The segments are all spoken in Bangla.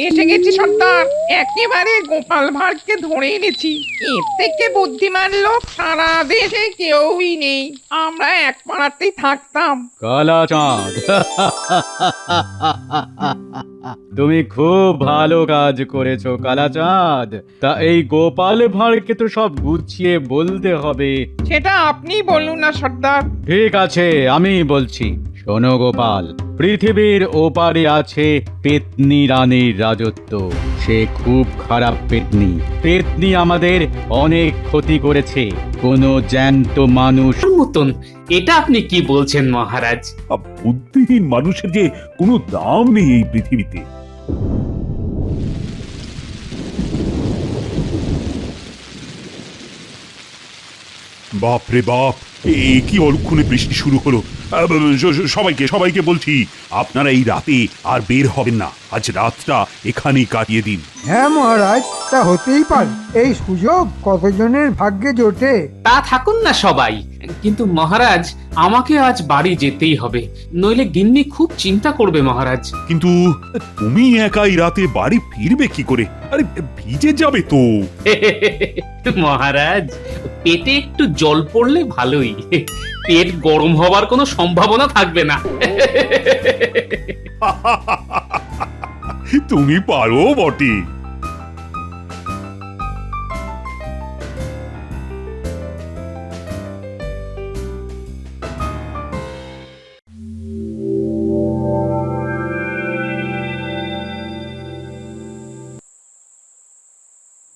এসে গেছি সর্দার, একেবারে গোপাল ভাঁড়কে ধরে এনেছি। এর থেকে বুদ্ধিমান লোক সারা দেশে কেউই নেই। আমরা এক পাড়াতেই থাকতাম। কালাচাঁদ, তুমি খুব ভালো কাজ করেছো কালাচাঁদ। তা এই গোপাল ভাঁড়কে তো সব গুছিয়ে বলতে হবে। সেটা আপনি বলুন না সর্দার। ঠিক আছে, আমি বলছি। শোনো গোপাল, পৃথিবীর ওপারে আছে পেতনি রানীর রাজত্ব। সে খুব খারাপ পেতনি। পেতনি আমাদের অনেক ক্ষতি করেছে। কোনো জ্যান্ত মানুষ মতন এটা আপনি কি বলছেন মহারাজ? বুদ্ধিহীন মানুষের যে কোনো দাম নেই এই পৃথিবীতে। বাপ রে বাপ, এ কি অলক্ষণে বৃষ্টি শুরু হলো। সবাইকে সবাইকে বলছি, আপনারা এই রাতে আর বের হবেন না। আজ রাতটা এখানেই কাটিয়ে দিন। হ্যাঁ মহারাজ, তা হতেই পারে। এই সুযোগ কতজনের ভাগ্যে জোটে। তা থাকুন না সবাই, কিন্তু মহারাজ আমাকে আজ বাড়ি যেতেই হবে, নইলে গিন্নি খুব চিন্তা করবে মহারাজ। কিন্তু তুমি একাই রাতে বাড়ি ফিরবে কি করে? আরে ভিজে যাবে তো। মহারাজ, পেটে একটু জল পড়লে ভালোই, পেট গরম হবার কোনো সম্ভাবনা থাকবে না। তুমি পারো বটে।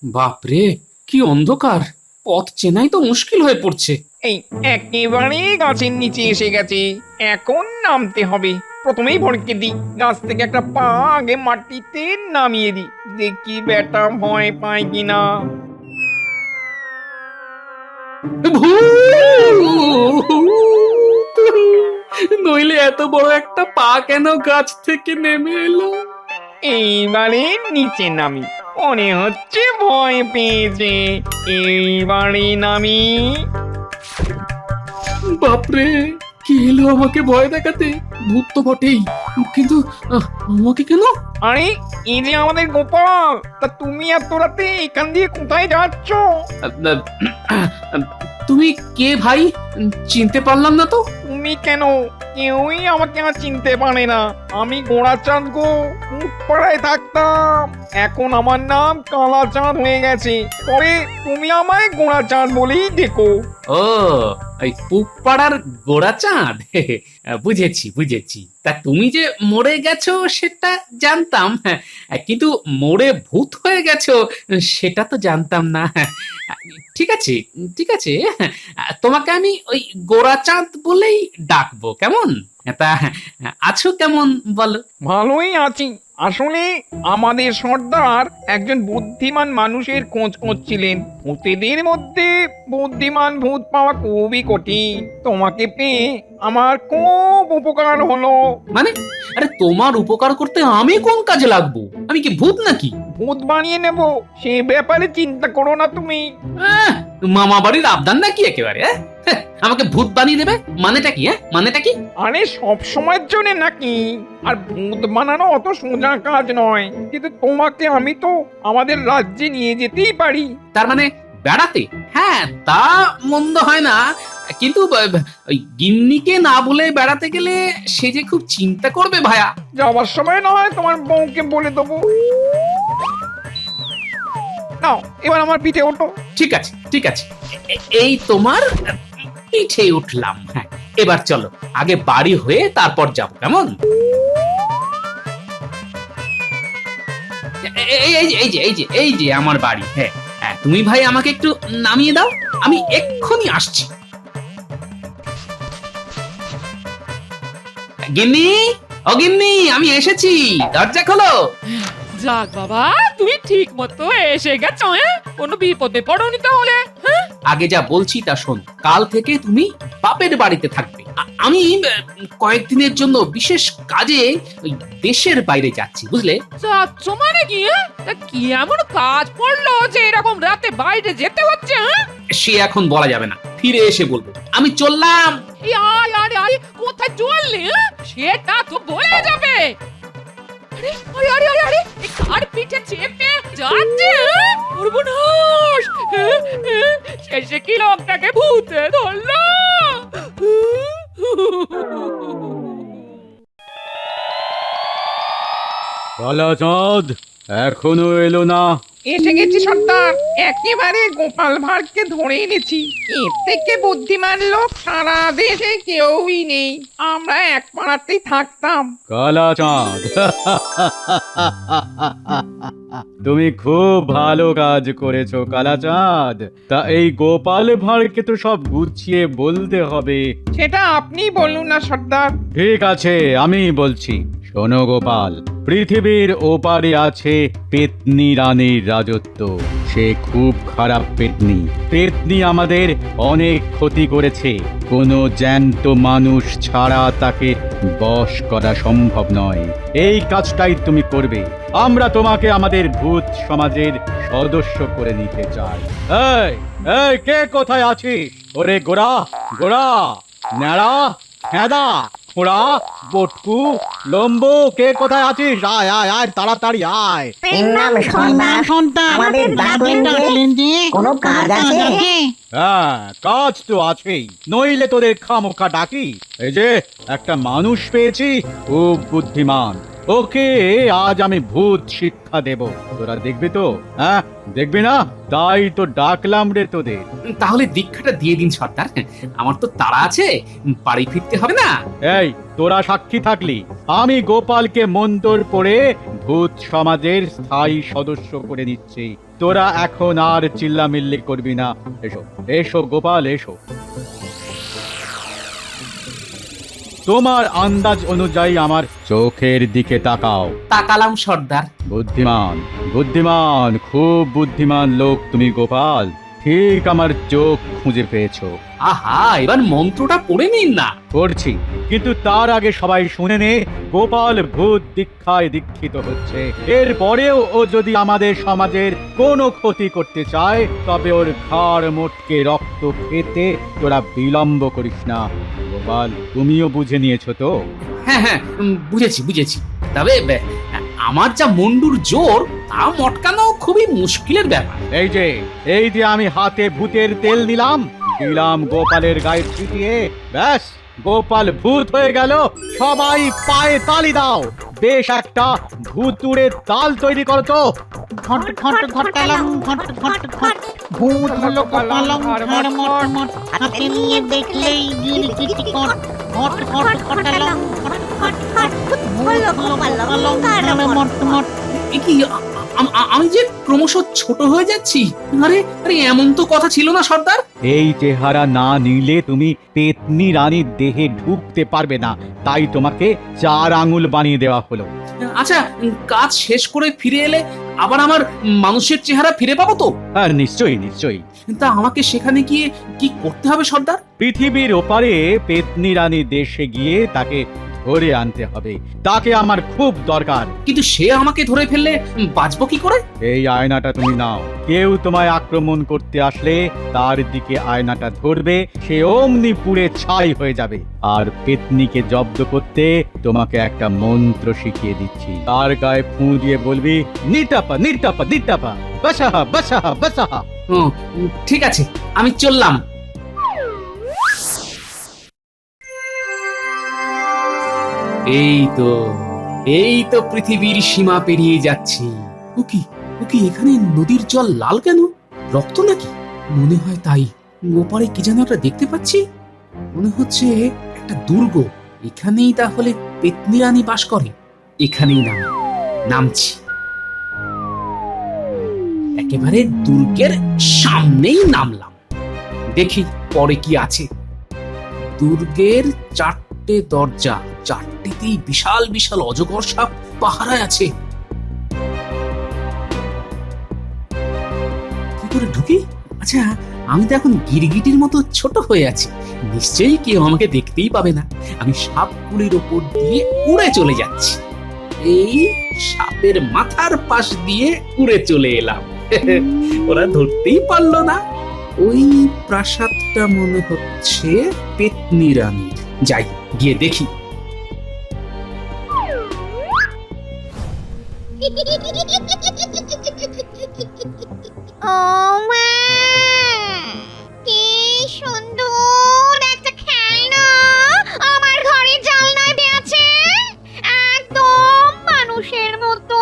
বাপরে, কি অন্ধকার! পথ চেনাই তো মুশকিল হয়ে পড়ছে। এই একেবারে গাছের নিচে এসে গেছে, এখন নামতে হবে। প্রথমেই ভড়কে দিই, গাছ থেকে একটা পা আগে মাটিতে নামিয়ে দিই, দেখি বেটা ভয় পায় কিনা। নইলে এত বড় একটা পা কেন গাছ থেকে নেমে এলো? এইবারে নিচে নামি, মনে হচ্ছে ভয় পেয়েছে। এইবারে নামি। বাপরে, কি এলো আমাকে ভয় দেখাতে? ভূত তো বটেই, কিন্তু আমাকে কেন? আরে এই যে আমাদের গোপাল, তা তুমি এত রাতে এখান দিয়ে কোথায় যাচ্ছ? তুমি কে ভাই? চিনতে পারলাম না তো। তুমি কেন? কেউই আমাকে আর চিনতে পারে না। আমি গোড়াচাঁদ গো, পাড়ায় থাকতাম। এখন আমার নাম কালাচাঁদ হয়ে গেছে, তবে তুমি আমায় গোড়াচাঁদ বলেই ডেকো। ও, ওই পুপাড়ার গোড়াচাঁদ। বুঝেছি বুঝেছি। তা তুমি যে মরে গেছো সেটা জানতাম, কিন্তু মরে ভূত হয়ে গেছো সেটা তো জানতাম না। ঠিক আছে ঠিক আছে, তোমাকে আমি ওই গোড়াচাঁদ বলেই ডাকবো, কেমন? তা আছো কেমন বলো? ভালোই আছি। আসলে আমাদের সর্দার একজন বুদ্ধিমান মানুষের খোঁজ করছিলেন। ভূতেদের মধ্যে বুদ্ধিমান ভূত পাওয়া খুবই কঠিন। তোমাকে পেয়ে আমার খুব উপকার হলো। মানে, আরে তোমার উপকার করতে আমি কোন কাজে লাগবো? আমি কি ভূত নাকি? ভূত বানিয়ে নেব, সে ব্যাপারে চিন্তা করো না তুমি। মামা বাড়ির আবদান নাকি একেবারে? আমাকে ভূত বানিয়ে দেবে মানেটা কি? মানেটা কি? আরে সব সময়ের জন্য নাকি? আর ভূত বানানো অত সোজা কাজ নয়, কিন্তু তোমাকে আমি তো আমাদের রাজ্যে নিয়ে যেতেই পারি। তার মানে বেড়াতে? হ্যাঁ, তা মন্দ হয় না, কিন্তু ওই গিন্নিকে না বলে বেড়াতে গেলে সে যে খুব চিন্তা করবে ভায়া। যাওয়ার সময় না হয় তোমার বউকে বলে দেবো। নাও, এবার আমার পিঠে ওঠো। ঠিক আছে ঠিক আছে, এই তোমার পিঠে উঠলাম। হ্যাঁ, এবার চলো, আগে বাড়ি হয়ে তারপর যাব, কেমন? এই যে আমার বাড়ি। হ্যাঁ হ্যাঁ, তুমি ভাই আমাকে একটু নামিয়ে দাও, আমি এক্ষুনি আসছি। গিন্নি, ও গিন্নি, আমি এসেছি, দরজা খোলো। যাক বাবা, তুমি ঠিক মতো এসে গেছো। কোনো বিপদে পড়োনি তাহলে? আগে যা বলছি তা শোন, কাল থেকে তুমি বাপের বাড়িতে থাকবে। আমি কয়েকদিনের জন্য বিশেষ কাজে ওই দেশের বাইরে যাচ্ছি, বুঝলে? যাচ্ছ মানে কি? তা কি এমন কাজ পড়লো যে এরকম রাতে বাইরে যেতে হচ্ছে? সে এখন বলা যাবে না, ফিরে এসে বলবো। আমি চললাম। আরে আরে আরে, কোথায় চললি? সেটা তো বলে যাবে। আরে আরে আরে আরে, কালাচাঁদ এখনো এলো না? এসে গেছি সর্দার, একেবারে গোপাল ভাঁড়কে ধরে এনেছি। এর থেকে বুদ্ধিমান লোক সারা দেশে কেউই নেই। আমরা এক পাড়াতেই থাকতাম। কালাচাঁদ তুমি খুব ভালো কাজ করেছো কালাচাঁদ। তা এই গোপাল ভাঁড়কে তো সব গুছিয়ে বলতে হবে। সেটা আপনি বলুন না সর্দার। ঠিক আছে, আমি বলছি। শোনো গোপাল, পৃথিবীর ওপারে আছে পেতনি রানীর রাজত্ব। সে খুব খারাপ পেতনি। পেতনি আমাদের অনেক ক্ষতি করেছে। কোনো জ্যান্ত মানুষ ছাড়া তাকে বশ করা সম্ভব নয়। এই কাজটাই তুমি করবে। আমরা তোমাকে আমাদের ভূত সমাজের সদস্য করে নিতে চাই। এই এই কে কোথায় আছিস? ওরে গোরা, গোরা, ন্যাড়া, হ্যাঁদা, খোড়া, বটকু, লম্বু, কে কোথায় আছিস? আয় আয় আয়, তাড়াতাড়ি আয়। আমাদের ডাকলেন যে কোনো কাজ আছে? হ্যাঁ, কাজ তো আছেই, নইলে তোদের খামোখা ডাকি। এই যে একটা মানুষ পেয়েছি, খুব বুদ্ধিমান। ওকে আজ আমি ভূত শিক্ষা দেব। তোরা দেখবি তো? হ্যাঁ, দেখবি না? তাই তো ডাকলাম রে তোদের। তাহলে দীক্ষাটা দিয়ে দিন সর্দার, আমার তো তাড়া আছে, বাড়ি ফিরতে হবে না। এই তোরা সাক্ষী থাকলি, আমি গোপালকে মন্তর পড়ে ভূত সমাজের স্থায়ী সদস্য করে নিচ্ছি। তোরা এখন আর চিল্লামিল্লি করবি না। এসো এসো গোপাল, এসো। তোমার আন্দাজ অনুযায়ী আমার চোখের দিকে তাকাও। তাকালাম সর্দার। বুদ্ধিমান, বুদ্ধিমান, খুব বুদ্ধিমান লোক তুমি গোপাল। ঠিক আমার চোখ খুঁজে পেয়েছো। আহা, এবার মন্ত্রটা পড়ে নিন না। করছি, কিন্তু তার আগে সবাই শুনে নে, গোপাল ভূত দীক্ষায় দীক্ষিত হচ্ছে। এরপরেও ও যদি আমাদের সমাজের কোনো ক্ষতি করতে চায়, তবে ওর ঘাড় মোটকে রক্ত খেতে তোরা বিলম্ব করিস না। গোপাল, তুমিও বুঝে নিয়েছো তো? হ্যাঁ হ্যাঁ, বুঝেছি বুঝেছি। তবে আমার যা মুন্ডুর জোর, তা মটকানো খুবই মুশকিলের ব্যাপার। এই যে আমি হাতে ভূতের তেল দিলাম গোপালের গায়ে ছিটিয়ে, ব্যাস গোপাল ভূত হয়ে গেল। সবাই পায়ে তালি দাও। বেশ একটা ভূতুড়ে তাল তৈরি করো তো। ঘট ঘট ঘটালং ঘট ঘট ঘট ভূত হলো কপালং ঘর মট মট হাতে নিয়ে দেখলেই গিরগিটি কট ঘট ঘট ঘটালং ঘট ঘট ঘট ভূত হলো কপালং ঘর মট মট। এ কি, আমি যে ক্রমশ ছোট হয়ে যাচ্ছি? আরে আরে, এমন তো কথা ছিল না সর্দার। এই চেহারা না নিলে তুমি পেতনি রানীর দেহে ঢুকতে পারবে না, তাই তোমাকে 4 আঙুল বানিয়ে দেওয়া হলো। আচ্ছা, কাজ শেষ করে ফিরে এলে আবার আমার মানুষের চেহারা ফিরে পাবো তো? আর নিশ্চয়ই নিশ্চয়ই। তা আমাকে সেখানে গিয়ে কি করতে হবে সর্দার? পৃথিবীর ওপারে পেতনি রানীর দেশে গিয়ে তাকে ধরে আনতে হবে। তাকে আমার খুব দরকার। কিন্তু সে আমাকে ধরে ফেললে বাঁচবো কি করে? এই আয়নাটা তুমি নাও। কেউ তোমায় আক্রমণ করতে আসলে তার দিকে আয়নাটা ধরবে, সে অমনি পুড়ে ছাই হয়ে যাবে। আর পেতনিকে জব্দ করতে তোমাকে একটা মন্ত্র শিখিয়ে দিচ্ছি। তার গায়ে ফুঁ দিয়ে বলবি, নিটাপা নিটাপা নিটাপা, বাসাহা বাসাহা বাসাহা। ও, ঠিক আছে, আমি চললাম। এই তো পৃথিবীর সীমা পেরিয়ে যাচ্ছি। ওকি এখানে নদীর জল লাল কেন? রক্ত নাকি? মনে হয় তাই। ওপারে কি যেন একটা দেখতে পাচ্ছি। মনে হচ্ছে একটা দুর্গ। এখানেই তাহলে পেতনি রানী বাস করে। এখানেই নামছি। একেবারে দুর্গের সামনেই নামলাম। দেখি পরে কি আছে। দুর্গের 4টে দরজা, 4টেতেই বিশাল বিশাল অজগর সাপ পাহারায় আছে। কি করে ঢুকি? আচ্ছা, আমি তো এখন গিরগিটির মতো ছোট হয়ে আছি, নিশ্চয়ই কেউ আমাকে দেখতেই পাবে না। আমি সাপগুলির ওপর দিয়ে উড়ে চলে যাচ্ছি। এই সাপের মাথার পাশ দিয়ে উড়ে চলে এলাম। ওরা ধরতেই পারলো না। ওই প্রাসাদটা মনে হচ্ছে পেতনি রানীর। যাই, গিয়ে দেখি। ও মা, কি সুন্দর একটা খেলনা আমার ঘরে জানলায় আছে, একদম মানুষের মতো।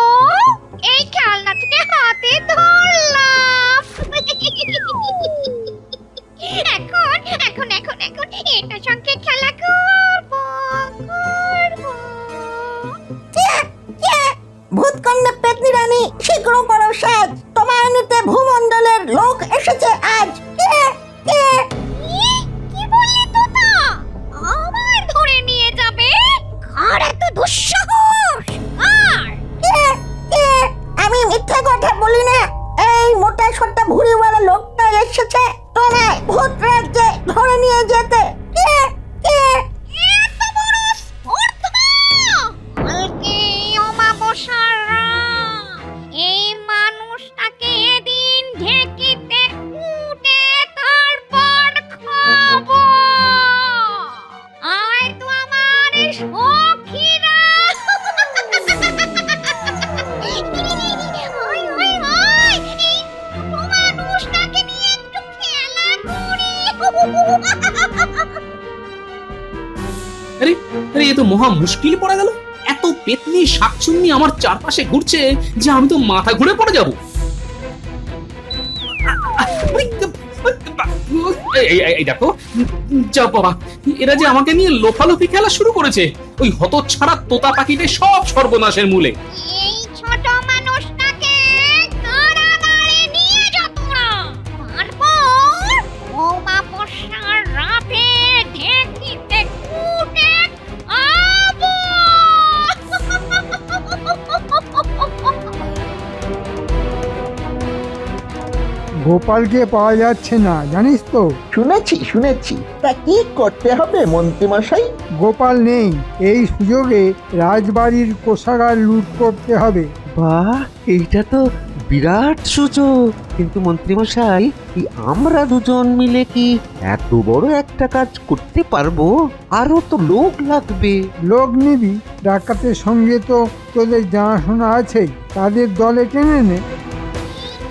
মিথ্যে কথা বলি না। এই মোটা সোটা ভুঁড়িওয়ালা লোকটা এসেছে তোমায় ভূত রাজ্যে ধরে নিয়ে যেতে। কে কে? এত বড় স্পর্ধা! কালকে অমাবস্যার রাত। এই মানুষটাকে এদিন ঢেকিতে কুটে তারপর খাবো। আয় তো আমার সখীরা। ওই, ওই, ওই, এই ছোট মানুষটাকে নিয়ে একটু খেলা করি। আরে আরে এ তো মহা মুশকিল পড়ে গেল। এত পেতনি শাকচুন্নি আমার চারপাশে ঘুরছে যে আমি তো মাথা ঘুরে পড়ে যাব। এই দেখো, যা বাবা, এরা যে আমাকে নিয়ে লোফালোফি খেলা শুরু করেছে। ওই হতচ্ছাড়া তোতা পাখিতে সব সর্বনাশের মূলে। এই ছোট মানুষটাকে কারাগারে নিয়ে যা তোরা। তারপর অমাবস্যার রাতে ঢেকিতে কুটে খাবো। গোপালকে পাওয়া যাচ্ছে না, জানিস তো? শুনেছি। তা কি করতে হবে মন্ত্রীমশাই? গোপাল নেই। এই সুযোগে রাজবাড়ির কোষাগার লুট করতে হবে। বাহ, এইটা তো বিরাট সুযোগ। কিন্তু মন্ত্রীমশাই, এই আমরা দুজন মিলে কি এত বড় একটা কাজ করতে পারবো? আরো তো লোক লাগবে। লোক নিবি? ডাকাতের সঙ্গে তো তোদের জানাশোনা আছেই, তাদের দলে টেনে নে।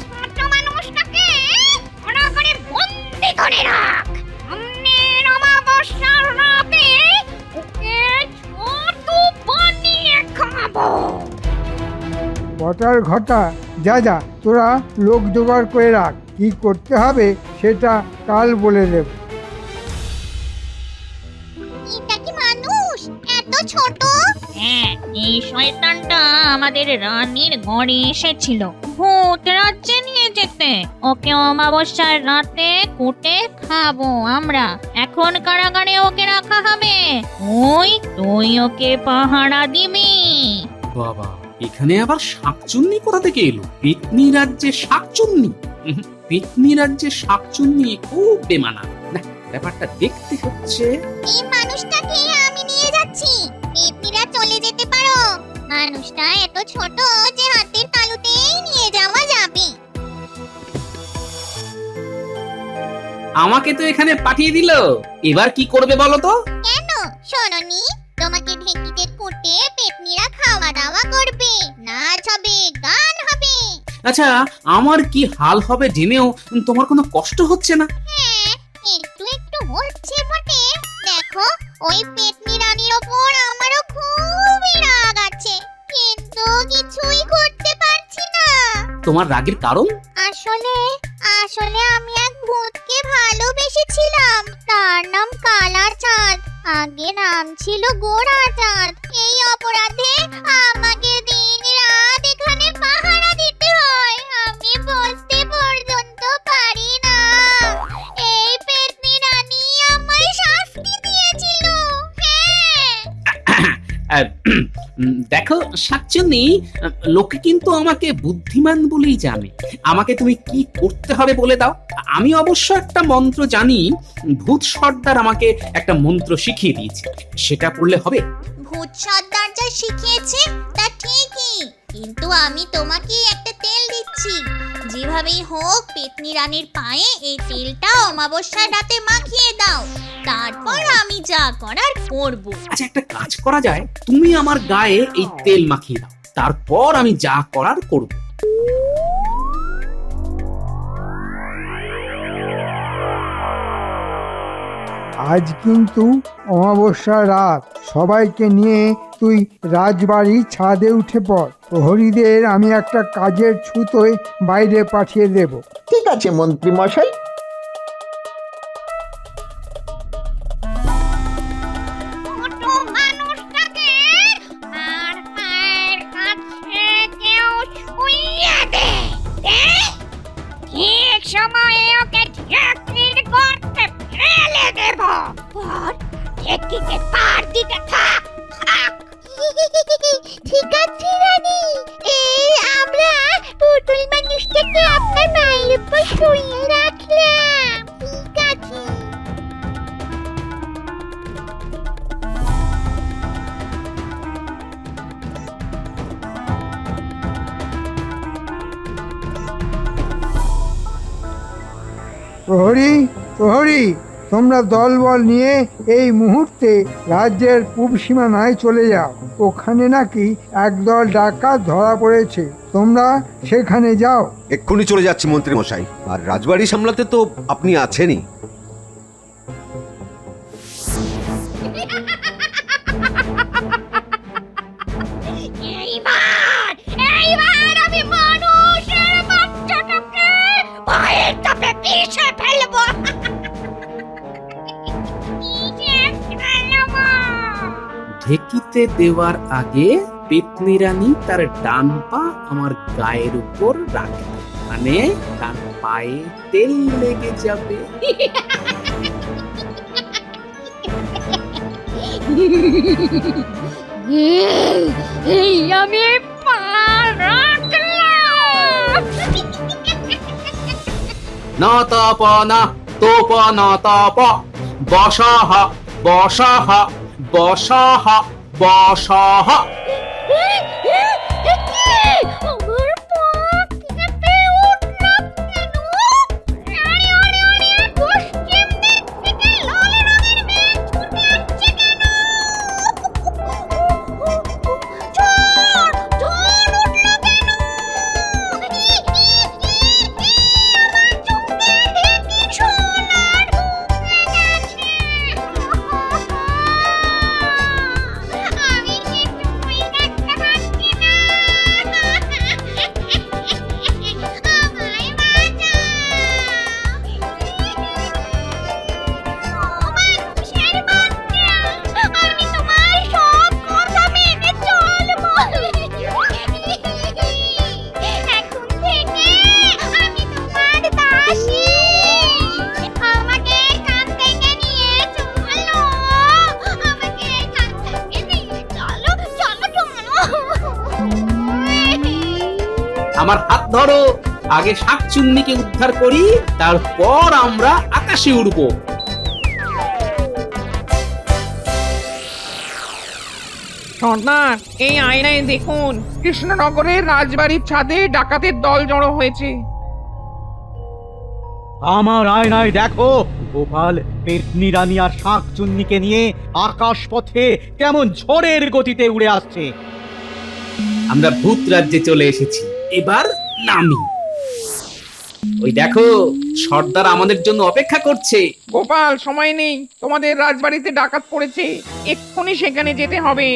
ছোট মানুষটাকে কারাগারে বন্দি করে রাখ। সামনের অমাবস্যার রাতে ওকে ছতু বানিয়ে খাবো। বটার ঘটা, যা তোরা লোক জোগাড় করে রাখ। কি করতে হবে সেটা কাল বলে দেব। এটা কি মানুষ এত ছোট? হ্যাঁ, এই শয়তানটা আমাদের রানীর ঘরে এসেছিল ভূত রাজ্যে নিয়ে যেতে। ওকে অমাবস্যার রাতে কুটে খাবো আমরা। এখন কারাগারে ওকে রাখা হবে। তুই ওকে পাহারা দিবি। বাবা, এখানে আবার শাকচুন্নি কোথা থেকে এলো? পেতনি রাজ্যে শাকচুন্নি? পেতনি রাজ্যে শাকচুন্নি খুব বেমানা। না, ব্যাপারটা দেখতে হচ্ছে। এই মানুষটাকে আমি নিয়ে যাচ্ছি। পেতনিরা চলে যেতে পারো। মানুষটা এত ছোট যে হাতের তালুতেই নিয়ে যাওয়া যাবে। আমাকে তো এখানে পাঠিয়ে দিল, এবার কি করবে বলো তো? কেন শোনোনি? তোমাকে ঢেকিতে কুটে পেতনিরা খাওয়া দাওয়া করবে, নাচ হবে, গান হবে। আচ্ছা, আমার কি হাল হবে জেনেও তোমার কোনো কষ্ট হচ্ছে না? হ্যাঁ, একটু একটু হচ্ছে বটে। দেখো, ওই পেতনি রানীর ওপর আমারও খুবই রাগ আছে, কিন্তু কিছুই করতে পারছি না। তোমার রাগের কারণ? আসলে আমি এক ভূতকে ভালোবেসেছিলাম। তার নাম কালা চাঁদ, আগে নাম ছিল গোড়া চাঁদ। এই অপরাধে আমাকে দিন রাত এখানে পাহারা দিতে হয়। আমি বসতে পর্যন্ত পারি না। এই পেতনি রানী আমায় শাস্তি দিয়েছিল। হ্যাঁ, দেখো শাকচুন্নি, লোকে কিন্তু আমাকে বুদ্ধিমান বলেই জানে। আমাকে তুমি কি করতে হবে বলে দাও। আমি অবশ্য একটা মন্ত্র জানি। ভূত সর্দার আমাকে একটা মন্ত্র শিখিয়ে দিয়েছে, সেটা পড়লে হবে। ভূত সর্দার যা শিখিয়েছে তা ঠিকই, কিন্তু আমি তোমাকে একটা তেল দিচ্ছি। যেভাবেই হোক পেতনি রানীর পায়ে এই তেলটা অমাবস্যার রাতে মাখিয়ে দাও। তারপর আমি যা করার করব। আচ্ছা, একটা কাজ করা যায়, তুমি আমার গায়ে এই তেল মাখিয়ে দাও, তারপর আমি যা করার করব। আজ কিন্তু অমাবস্যা রাত। সবাইকে নিয়ে তুই রাজবাড়ির ছাদে উঠে পড়। প্রহরীদের আমি একটা কাজের ছুতোয় বাইরে পাঠিয়ে দেব। ঠিক আছে মন্ত্রীমশাই। ছোট মানুষটাকে আর পায়ের কাছে কেউ ছুঁয়ে দে। ঠিক সময়ে ওকে চাকরির করতে ফেলে দেব। ঠেকিতে পার দিতে থাক। ঠিক আছে রানী, এই আমরা উপর শুইয়ে রাখলাম। ঠিক আছে। প্রহরী প্রহরী, তোমরা দলবল নিয়ে এই মুহূর্তে রাজ্যের পূব সীমানায় চলে যাও। ওখানে নাকি একদল ডাকাত ধরা পড়েছে, তোমরা সেখানে যাও। এক্ষুনি চলে যাচ্ছি মন্ত্রী মশাই। আর রাজবাড়ি সামলাতে তো আপনি আছেনই। এইবার আমি মানুষের বাচ্চাটাকে পায়ের চাপে পিষে ফেলবো। পিষে ফেলবো। ঢেকিতে দেওয়ার আগে পেতনি রানী তার ডান পা আমার গায়ের উপর রাখে, মানে তার পায়ে তেল লেগে যাবে। এই আমি পা রাখলাম। না তপ না তোপ না তপ বসাহ বসাহ বসাহ বসাহ। আমার পা কেঁপে উঠলো কেন? আরে আরে আরে, পশ্চিম দিক থেকে লাল রঙের মেঘ ছুটে আসছে কেন? ঝড় ঝড় উঠলো কেন? আমার চোখে দেখি সোনা ঢুকে গেছে। আমি কিছুই দেখতে পাচ্ছি না। আমায় বাঁচাও। ও মানুষের বাচ্চা, আমি তোমার সব কথা মেনে চলবো। এখন থেকে আমি তোমার দাসী। আমাকে এখান থেকে নিয়ে চলো। আমাকে এখান থেকে নিয়ে চলো, চলো, চলো। আমার হাত ধরো, আগে শাকচুন্নিকে উদ্ধার করি, তারপর আমরা আকাশে উড়বো। সর্দার, এই আয়নায় দেখুন, কৃষ্ণনগরের রাজবাড়ির ছাদে ডাকাতের দল জড়ো হয়েছে। আমার আয়নায় দেখো, গোপাল পেতনি রানী আর শাঁকচুন্নিকে নিয়ে আকাশ পথে কেমন ঝড়ের গতিতে উড়ে আসছে। আমরা ভূত রাজ্যে চলে এসেছি, এবার নামি। ওই দেখো, সর্দার আমাদের জন্য অপেক্ষা করছে। গোপাল, সময় নেই, তোমাদের রাজবাড়িতে ডাকাত পড়েছে, এক্ষুনি সেখানে যেতে হবে।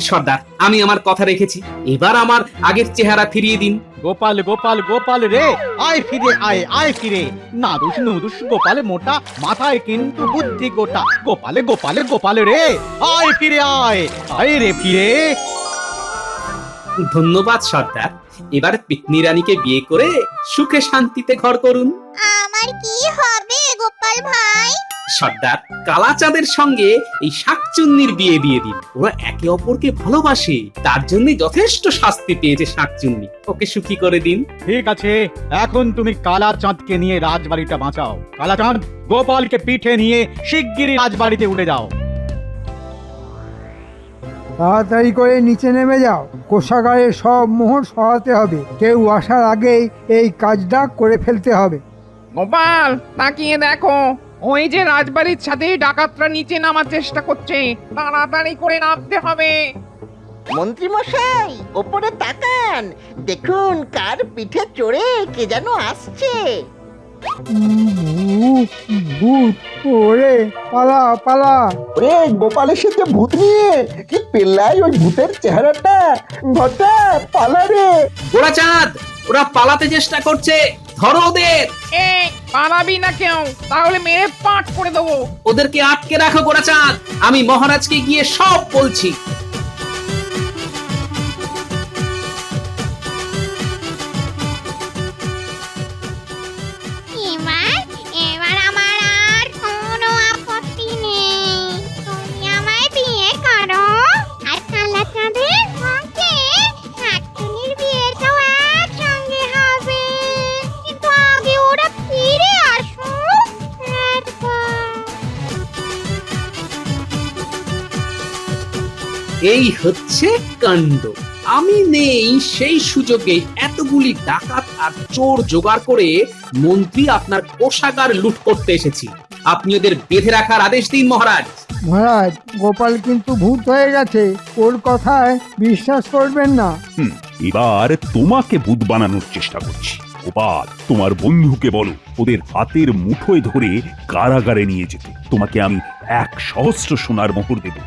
সর্দার, আমি আমার কথা রেখেছি, এবার আমার আগের চেহারা ফিরিয়ে দিন। গোপাল গোপাল গোপাল রে, আয় ফিরে আয়, আয় ফিরে। নাদুস নুদুস গোপাল মোটা, মাথায় কিন্তু বুদ্ধি গোটা। গোপালে গোপালে গোপাল রে, আয় ফিরে আয়, আয় রে ফিরে। ধন্যবাদ সর্দার, এবার পেতনি রানীকে বিয়ে করে সুখে শান্তিতে ঘর করুন। আমার কি হবে গোপাল ভাই? সর্দার, কালাচাঁদের সঙ্গে এই শাকচুন্নির বিয়ে দিয়ে দিন। ওরা একে অপরকে ভালোবাসে, তার জন্য যথেষ্ট শাস্তি পেয়েছে শাকচুন্নি। ওকে সুখী করে দিন। ঠিক আছে, এখন তুমি কালাচাঁদকে নিয়ে রাজবাড়িটা বাঁচাও। কালাচাঁদ, গোপালকে পিঠে নিয়ে শিগগিরই রাজবাড়িতে উঠে যাও। তাড়াতাড়ি করে নিচে নেমে যাও, কোষাগারে সব মোহর সরাতে হবে। কেউ আসার আগেই এই কাজটা করে ফেলতে হবে। গোপাল, তাকিয়ে দেখো, ওই যে রাজবাড়ির ছাদে ডাকাতরা নিচে নামার চেষ্টা করছে, তাড়াতাড়ি করে নামতে হবে। মন্ত্রী মশাই, ওপরে তাকান, দেখুন কার পিঠে চড়ে কে যেন আসছে। ভূত! ওরে পালা পালা! ওরে গোপালের সাথে ভূত নিয়ে কি পেল্লাই ওই ভূতের চেহারাটা। ঘটা পালা রে। ওরা চাঁদ, ওরা পালাতে চেষ্টা করছে, ধরো ওদের। এই, পালাবি না কেউ, তাহলে মেরে পাট করে দেবো। ওদেরকে আটকে রাখো গোরা চাঁদ, আমি মহারাজকে গিয়ে সব বলছি। এবার আমার আর কোনো আপত্তি নেই। তুমি আমায় বিয়ে করো, আর কালাচাঁদের সঙ্গে শাকচুন্নির বিয়েটাও একসঙ্গে হবে। কিন্তু আগে ওর এই হচ্ছে কাণ্ড। আমি নেই সেই সুযোগে এতগুলি ডাকাত আর চোর জোগাড় করে মন্ত্রী আপনার কোষাগার লুট করতে এসেছি। আপনি ওদের বেঁধে রাখার আদেশ দিন মহারাজ। মহারাজ, গোপাল কিন্তু ভূত হয়ে গেছে, ওর কথায় বিশ্বাস করবেন না। এবার তোমাকে ভূত বানানোর চেষ্টা করছি। গোপাল, তোমার বন্ধুকে বলো ওদের হাতের মুঠোয় ধরে কারাগারে নিয়ে যেতে। তোমাকে আমি 1 সহস্র সোনার মোহর দেব।